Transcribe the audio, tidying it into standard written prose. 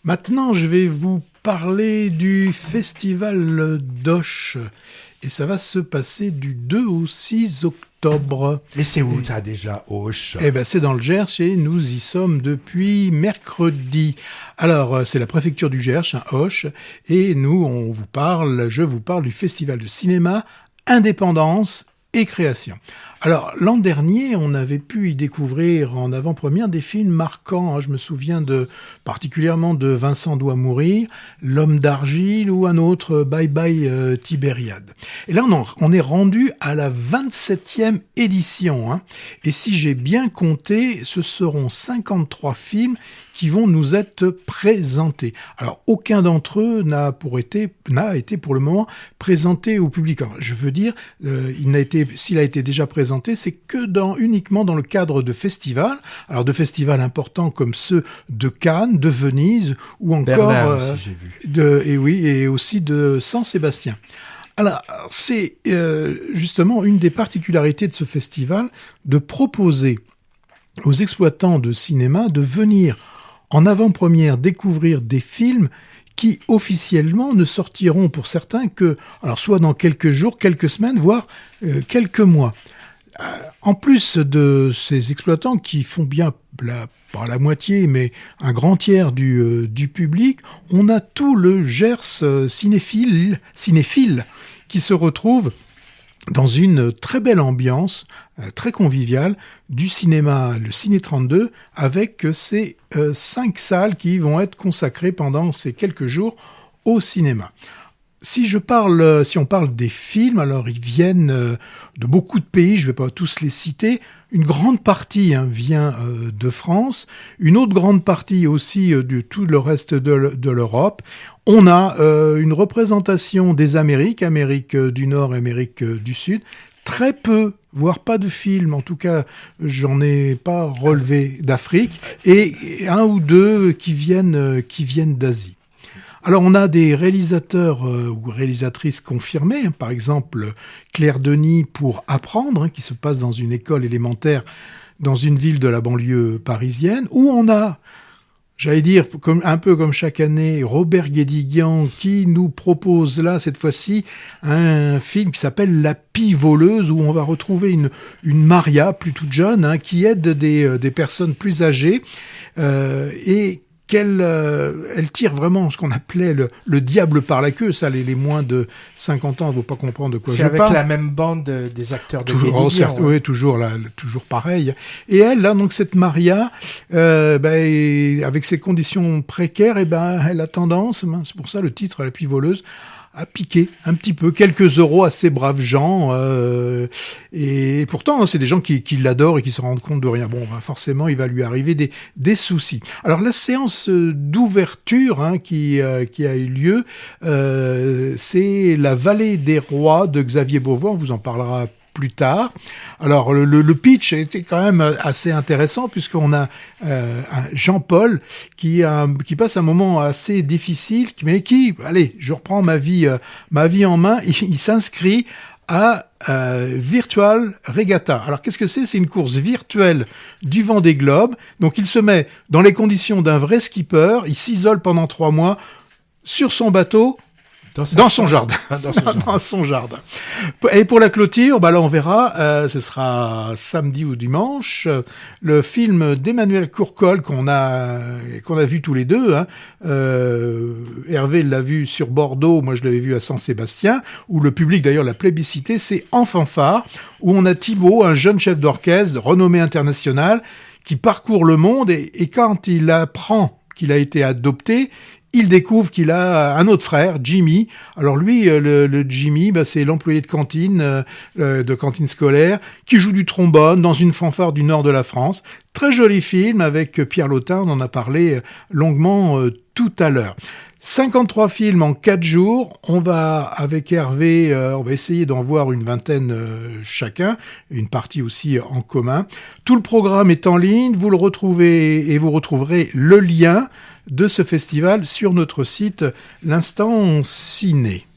Maintenant, je vais vous parler du festival d'Auch. Et ça va se passer du 2 au 6 octobre. Mais c'est où ça déjà, Auch? Eh ben, c'est dans le Gers et nous y sommes depuis mercredi. Alors, c'est la préfecture du Gers, Auch, et nous, je vous parle du festival de cinéma, indépendance et création. Alors, l'an dernier, on avait pu y découvrir en avant-première des films marquants. Je me souviens particulièrement de Vincent doit mourir, L'homme d'argile ou un autre, Bye Bye Tibériade. Et là, on est rendu à la 27e édition. Et si j'ai bien compté, ce seront 53 films qui vont nous être présentés. Alors, aucun d'entre eux n'a été pour le moment présenté au public. Alors, je veux dire, s'il a été déjà présenté, c'est que uniquement dans le cadre de festivals. Alors, de festivals importants comme ceux de Cannes, de Venise ou encore Berlin aussi, j'ai vu. et aussi de Saint-Sébastien. Alors, c'est justement une des particularités de ce festival de proposer aux exploitants de cinéma de venir en avant-première découvrir des films qui officiellement ne sortiront pour certains que, alors soit dans quelques jours, quelques semaines, voire quelques mois. En plus de ces exploitants qui font bien pas la moitié, mais un grand tiers du public, on a tout le Gers cinéphile qui se retrouve dans une très belle ambiance, très conviviale, du cinéma, le Ciné 32, avec ces 5 salles qui vont être consacrées pendant ces quelques jours au cinéma. Si on parle des films, alors ils viennent de beaucoup de pays, je ne vais pas tous les citer. Une grande partie vient de France, une autre grande partie aussi de tout le reste de l'Europe. On a une représentation des Amérique du Nord, Amérique du Sud. Très peu, voire pas de films, en tout cas, j'en ai pas relevé d'Afrique, et un ou deux qui viennent d'Asie. Alors, on a des réalisateurs ou réalisatrices confirmés, par exemple Claire Denis pour Apprendre, qui se passe dans une école élémentaire dans une ville de la banlieue parisienne, où on a, j'allais dire, un peu comme chaque année, Robert Guédiguian qui nous propose là, cette fois-ci, un film qui s'appelle La Pie voleuse, où on va retrouver une Maria, plus toute jeune, qui aide des personnes plus âgées, et elle tire vraiment ce qu'on appelait le diable par la queue. Ça, les moins de 50 ans ne vont pas comprendre de quoi je parle. C'est avec la même bande des acteurs de Guédiguian. Oui, toujours pareil. Et elle, là, donc cette Maria, avec ses conditions précaires, elle a tendance, c'est pour ça le titre, La Pie voleuse, à piquer un petit peu quelques euros à ces braves gens, et pourtant c'est des gens qui l'adorent et qui se rendent compte de rien. Bon, forcément il va lui arriver des soucis. Alors la séance d'ouverture qui a eu lieu, c'est La Vallée des Rois de Xavier Beauvois, on vous en parlera plus tard. Alors le pitch était quand même assez intéressant, puisqu'on a Jean-Paul qui passe un moment assez difficile, mais allez, je reprends ma vie en main, il s'inscrit à Virtual Regatta. Alors qu'est-ce que c'est ? C'est une course virtuelle du Vendée Globe. Donc il se met dans les conditions d'un vrai skipper, il s'isole pendant 3 mois sur son bateau, dans son jardin. Dans son jardin. Et pour la clôture, là on verra, ce sera samedi ou dimanche, le film d'Emmanuel Courcol qu'on a vu tous les deux. Hervé l'a vu sur Bordeaux, moi je l'avais vu à Saint-Sébastien, où le public d'ailleurs l'a plébiscité, c'est En fanfare, où on a Thibaut, un jeune chef d'orchestre de renommée internationale, qui parcourt le monde, et quand il apprend qu'il a été adopté, il découvre qu'il a un autre frère, Jimmy. Alors lui, le Jimmy, c'est l'employé de cantine scolaire, qui joue du trombone dans une fanfare du nord de la France. Très joli film avec Pierre Lautin, on en a parlé longuement tout à l'heure. 53 films en 4 jours. On va, avec Hervé, on va essayer d'en voir une vingtaine chacun, une partie aussi en commun. Tout le programme est en ligne, vous le retrouvez et vous retrouverez le lien de ce festival sur notre site L'Instant Ciné.